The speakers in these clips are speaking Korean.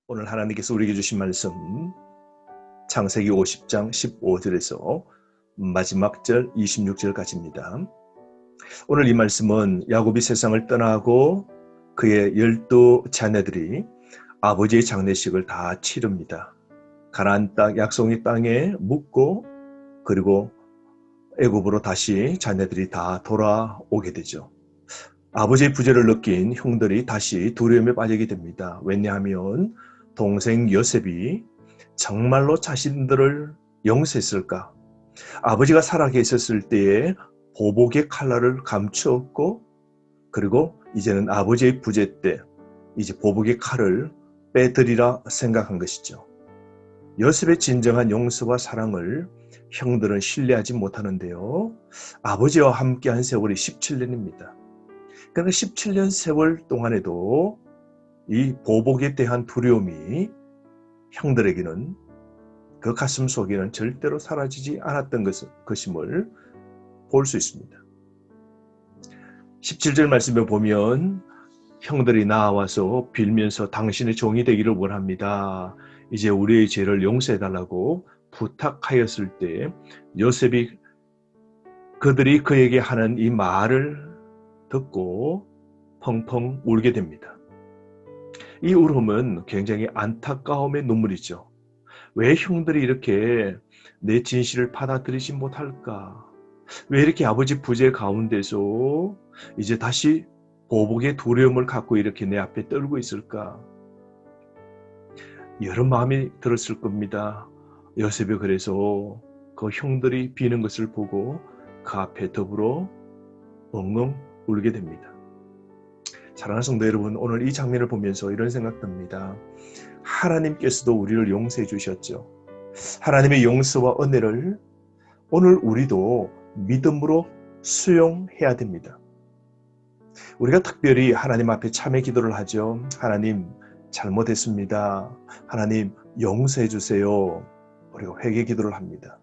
오늘 하나님께서 우리에게 주신 말씀 창세기 50장 15절에서 마지막 절 26절까지입니다. 오늘 이 말씀은 야곱이 세상을 떠나고 그의 12 자녀들이 아버지의 장례식을 다 치릅니다. 가나안 땅 약속의 땅에 묵고 그리고 애굽으로 다시 자녀들이 다 돌아오게 되죠. 아버지의 부재를 느낀 형들이 다시 두려움에 빠지게 됩니다. 왜냐하면 동생 요셉이 정말로 자신들을 용서했을까? 아버지가 살아계셨을 때에 보복의 칼날을 감추었고 그리고 이제는 아버지의 부재 때 이제 보복의 칼을 빼드리라 생각한 것이죠. 요셉의 진정한 용서와 사랑을 형들은 신뢰하지 못하는데요. 아버지와 함께한 세월이 17년입니다. 그러나 17년 세월 동안에도 이 보복에 대한 두려움이 형들에게는 그 가슴 속에는 절대로 사라지지 않았던 것임을 볼 수 있습니다. 17절 말씀에 보면 형들이 나와서 빌면서 당신의 종이 되기를 원합니다. 이제 우리의 죄를 용서해달라고 부탁하였을 때 요셉이 그들이 그에게 하는 이 말을 듣고 펑펑 울게 됩니다. 이 울음은 굉장히 안타까움의 눈물이죠. 왜 형들이 이렇게 내 진실을 받아들이지 못할까? 왜 이렇게 아버지 부재 가운데서 이제 다시 보복의 두려움을 갖고 이렇게 내 앞에 떨고 있을까? 여러 마음이 들었을 겁니다. 요셉이 그래서 그 형들이 비는 것을 보고 그 앞에 더불어 엉엉 울게 됩니다. 사랑하는 성도 여러분, 오늘 이 장면을 보면서 이런 생각 듭니다. 하나님께서도 우리를 용서해 주셨죠. 하나님의 용서와 은혜를 오늘 우리도 믿음으로 수용해야 됩니다. 우리가 특별히 하나님 앞에 참회 기도를 하죠. 하나님 잘못했습니다. 하나님 용서해 주세요. 우리가 회개 기도를 합니다.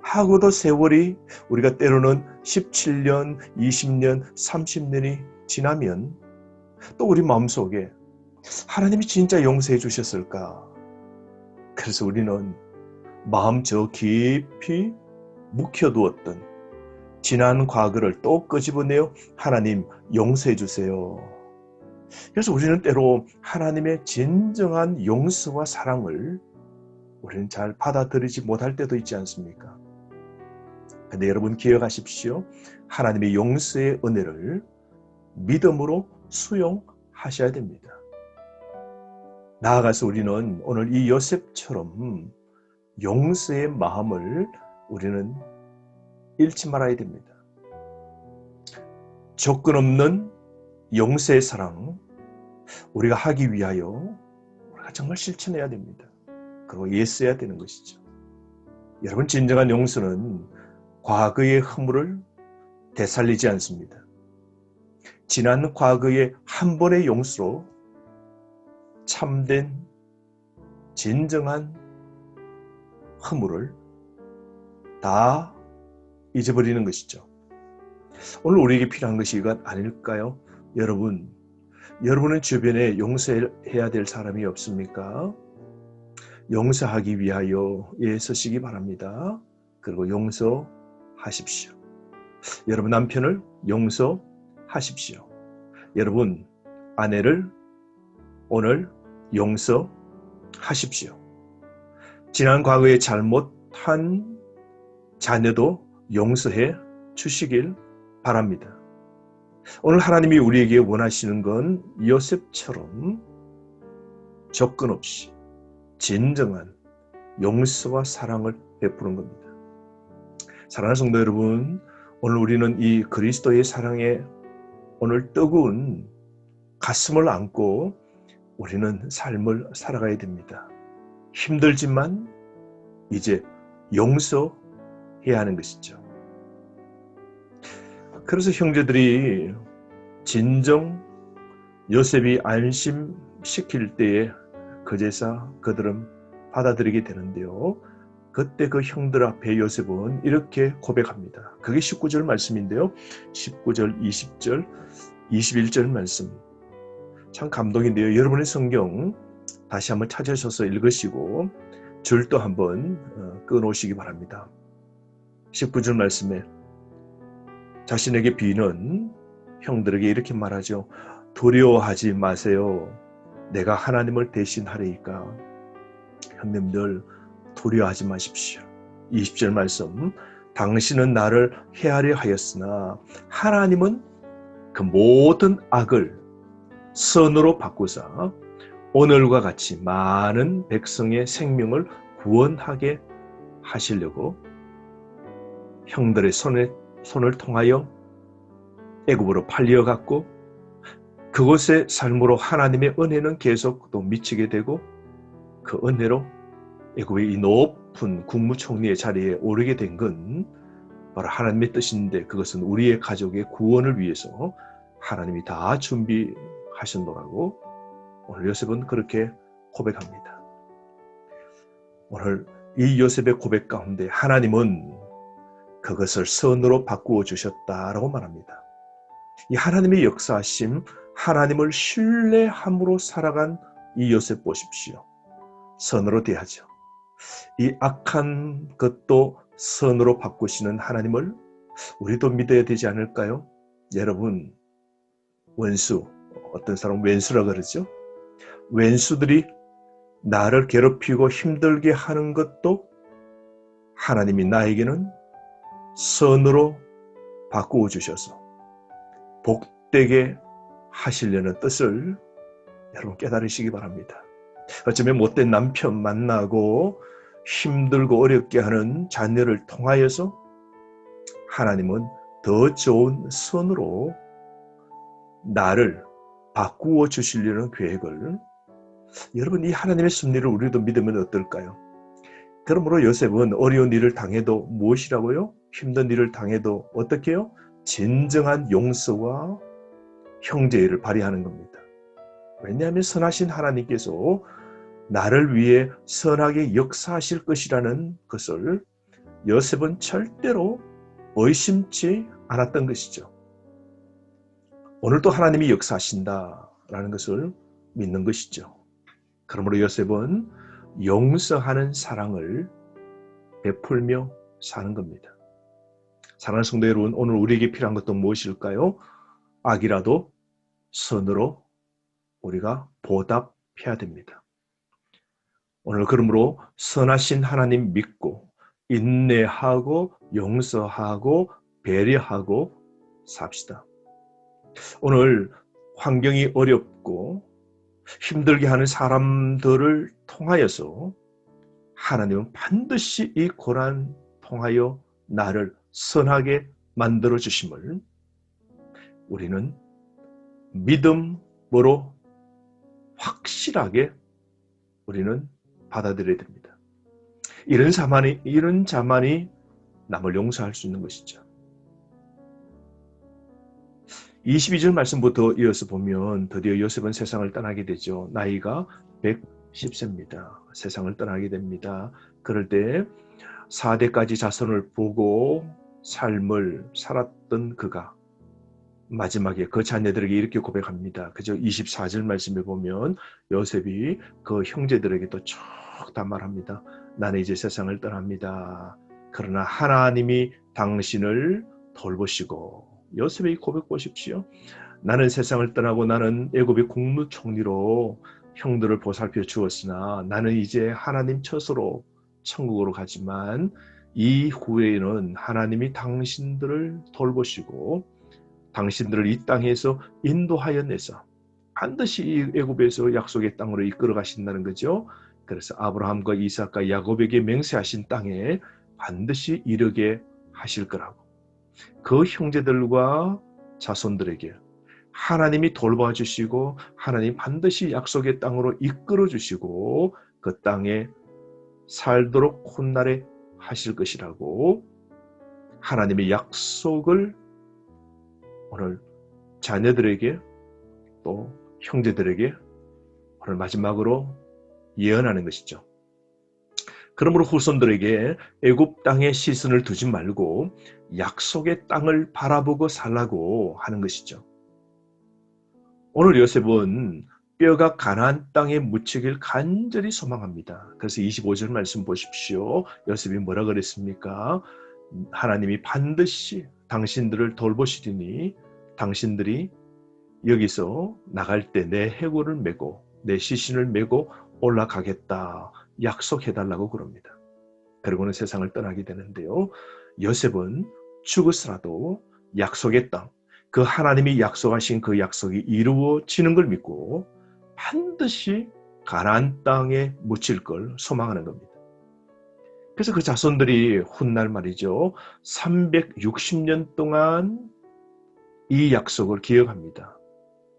하고도 세월이 우리가 때로는 17년, 20년, 30년이 지나면 또 우리 마음속에 하나님이 진짜 용서해 주셨을까? 그래서 우리는 마음 저 깊이 묵혀두었던 지난 과거를 또 끄집어내어 하나님 용서해 주세요. 그래서 우리는 때로 하나님의 진정한 용서와 사랑을 우리는 잘 받아들이지 못할 때도 있지 않습니까? 근데 여러분 기억하십시오. 하나님의 용서의 은혜를 믿음으로 수용하셔야 됩니다. 나아가서 우리는 오늘 이 요셉처럼 용서의 마음을 우리는 잃지 말아야 됩니다. 조건 없는 용서의 사랑 우리가 하기 위하여 우리가 정말 실천해야 됩니다. 그리고 애써야 되는 것이죠. 여러분 진정한 용서는 과거의 허물을 되살리지 않습니다. 지난 과거의 한 번의 용서로 참된 진정한 허물을 다 잊어버리는 것이죠. 오늘 우리에게 필요한 것이 이것 아닐까요? 여러분의 주변에 용서해야 될 사람이 없습니까? 용서하기 위하여 애쓰시기 바랍니다. 그리고 용서하십시오. 여러분 남편을 용서하십시오. 여러분 아내를 오늘 용서하십시오. 지난 과거에 잘못한 자녀도 용서해 주시길 바랍니다. 오늘 하나님이 우리에게 원하시는 건 요셉처럼 조건 없이 진정한 용서와 사랑을 베푸는 겁니다. 사랑하는 성도 여러분, 오늘 우리는 이 그리스도의 사랑에 오늘 뜨거운 가슴을 안고 우리는 삶을 살아가야 됩니다. 힘들지만 이제 용서해야 하는 것이죠. 그래서 형제들이 진정 요셉이 안심시킬 때에 그제서 그들은 받아들이게 되는데요. 그때 그 형들 앞에 요셉은 이렇게 고백합니다. 그게 19절 말씀인데요. 19절, 20절, 21절 말씀. 참 감동인데요. 여러분의 성경 다시 한번 찾으셔서 읽으시고 줄도 한번 끊어오시기 바랍니다. 19절 말씀에 자신에게 비는 형들에게 이렇게 말하죠. 두려워하지 마세요. 내가 하나님을 대신하리이까. 형님들 두려워하지 마십시오. 20절 말씀 당신은 나를 해하려 하였으나 하나님은 그 모든 악을 선으로 바꾸사 오늘과 같이 많은 백성의 생명을 구원하게 하시려고 형들의 손을 통하여 애굽으로 팔려갔고 그곳의 삶으로 하나님의 은혜는 계속 또 미치게 되고 그 은혜로 애굽의 이 높은 국무총리의 자리에 오르게 된 건 바로 하나님의 뜻인데 그것은 우리의 가족의 구원을 위해서 하나님이 다 준비하셨노라고 오늘 요셉은 그렇게 고백합니다. 오늘 이 요셉의 고백 가운데 하나님은 그것을 선으로 바꾸어 주셨다라고 말합니다. 이 하나님의 역사하심, 하나님을 신뢰함으로 살아간 이 요셉 보십시오. 선으로 대하죠. 이 악한 것도 선으로 바꾸시는 하나님을 우리도 믿어야 되지 않을까요? 여러분, 원수, 어떤 사람은 왼수라 그러죠? 왼수들이 나를 괴롭히고 힘들게 하는 것도 하나님이 나에게는 선으로 바꾸어 주셔서 복되게 하시려는 뜻을 여러분 깨달으시기 바랍니다. 어쩌면 못된 남편 만나고 힘들고 어렵게 하는 자녀를 통하여서 하나님은 더 좋은 선으로 나를 바꾸어 주시려는 계획을 여러분 이 하나님의 섭리를 우리도 믿으면 어떨까요? 그러므로 요셉은 어려운 일을 당해도 무엇이라고요? 힘든 일을 당해도 어떻게 해요? 진정한 용서와 형제의를 발휘하는 겁니다. 왜냐하면 선하신 하나님께서 나를 위해 선하게 역사하실 것이라는 것을 요셉은 절대로 의심치 않았던 것이죠. 오늘도 하나님이 역사하신다라는 것을 믿는 것이죠. 그러므로 요셉은 용서하는 사랑을 베풀며 사는 겁니다. 사랑하는 성도 여러분, 오늘 우리에게 필요한 것도 무엇일까요? 악이라도 선으로 우리가 보답해야 됩니다. 오늘 그러므로 선하신 하나님 믿고 인내하고 용서하고 배려하고 삽시다. 오늘 환경이 어렵고 힘들게 하는 사람들을 통하여서 하나님은 반드시 이 고난 통하여 나를 선하게 만들어 주심을 우리는 믿음으로 확실하게 우리는 받아들여야 됩니다. 이런 자만이 남을 용서할 수 있는 것이죠. 22절 말씀부터 이어서 보면 드디어 요셉은 세상을 떠나게 되죠. 나이가 110세입니다. 세상을 떠나게 됩니다. 그럴 때 4대까지 자손을 보고 삶을 살았던 그가 마지막에 그 자녀들에게 이렇게 고백합니다. 그저 24절 말씀에 보면 요셉이 그 형제들에게도 쭉 다 말합니다. 나는 이제 세상을 떠납니다. 그러나 하나님이 당신을 돌보시고 요셉의 고백 보십시오. 나는 세상을 떠나고 나는 애굽의 국무총리로 형들을 보살펴 주었으나 나는 이제 하나님 처소로 천국으로 가지만 이후에는 하나님이 당신들을 돌보시고 당신들을 이 땅에서 인도하여 내서 반드시 이 애굽에서 약속의 땅으로 이끌어 가신다는 거죠. 그래서 아브라함과 이삭과 야곱에게 맹세하신 땅에 반드시 이르게 하실 거라고. 그 형제들과 자손들에게 하나님이 돌봐 주시고 하나님 반드시 약속의 땅으로 이끌어 주시고 그 땅에 살도록 혼날에 하실 것이라고 하나님의 약속을 오늘 자녀들에게 또 형제들에게 오늘 마지막으로 예언하는 것이죠. 그러므로 후손들에게 애굽 땅에 시선을 두지 말고 약속의 땅을 바라보고 살라고 하는 것이죠. 오늘 요셉은 뼈가 가나안 땅에 묻히길 간절히 소망합니다. 그래서 25절 말씀 보십시오. 요셉이 뭐라 그랬습니까? 하나님이 반드시 당신들을 돌보시리니 당신들이 여기서 나갈 때 내 해골을 메고 내 시신을 메고 올라가겠다 약속해달라고 그럽니다. 그리고는 세상을 떠나게 되는데요. 요셉은 죽었으라도 약속의 땅, 그 하나님이 약속하신 그 약속이 이루어지는 걸 믿고 반드시 가나안 땅에 묻힐 걸 소망하는 겁니다. 그래서 그 자손들이 훗날 말이죠. 360년 동안 이 약속을 기억합니다.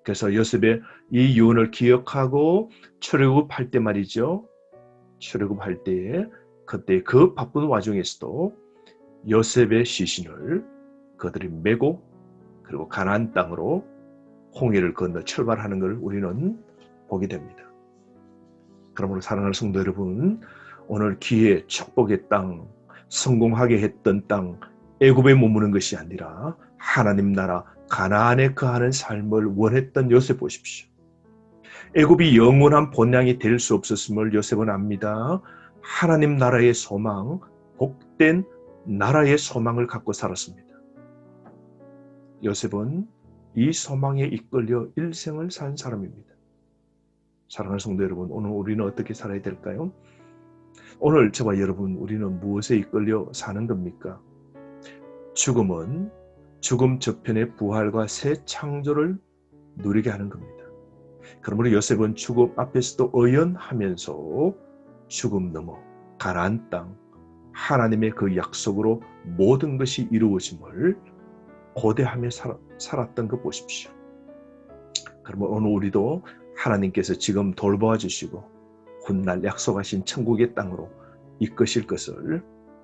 그래서 요셉의 이 유언을 기억하고 출애굽할 때 말이죠. 출애굽할 때에 그때 그 바쁜 와중에서도 요셉의 시신을 그들이 메고 그리고 가나안 땅으로 홍해를 건너 출발하는 걸 우리는 보게 됩니다. 그러므로 사랑하는 성도 여러분, 오늘 기회, 축복의 땅, 성공하게 했던 땅, 애굽에 머무는 것이 아니라 하나님 나라 가나안에 거하는 삶을 원했던 요셉 보십시오. 애굽이 영원한 본향이 될 수 없었음을 요셉은 압니다. 하나님 나라의 소망, 복된 나라의 소망을 갖고 살았습니다. 요셉은 이 소망에 이끌려 일생을 산 사람입니다. 사랑하는 성도 여러분, 오늘 우리는 어떻게 살아야 될까요? 오늘 저와 여러분, 우리는 무엇에 이끌려 사는 겁니까? 죽음은 죽음 저편의 부활과 새 창조를 누리게 하는 겁니다. 그러므로 요셉은 죽음 앞에서도 의연하면서 죽음 넘어 가나안 땅, 하나님의 그 약속으로 모든 것이 이루어짐을 고대하며 살았던 거 보십시오. 그러면 오늘 우리도 하나님께서 지금 돌보아 주시고 훗날 약속하신 천국의 땅으로 이끄실 것을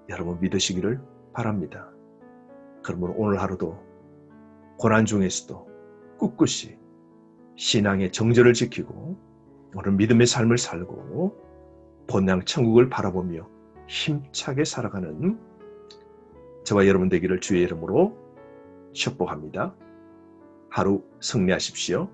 여러분 믿으시기를 바랍니다. 그러면 오늘 하루도 고난 중에서도 꿋꿋이 신앙의 정절을 지키고 오늘 믿음의 삶을 살고 본향 천국을 바라보며 힘차게 살아가는 저와 여러분 되기를 주의 이름으로 축복합니다. 하루 승리하십시오.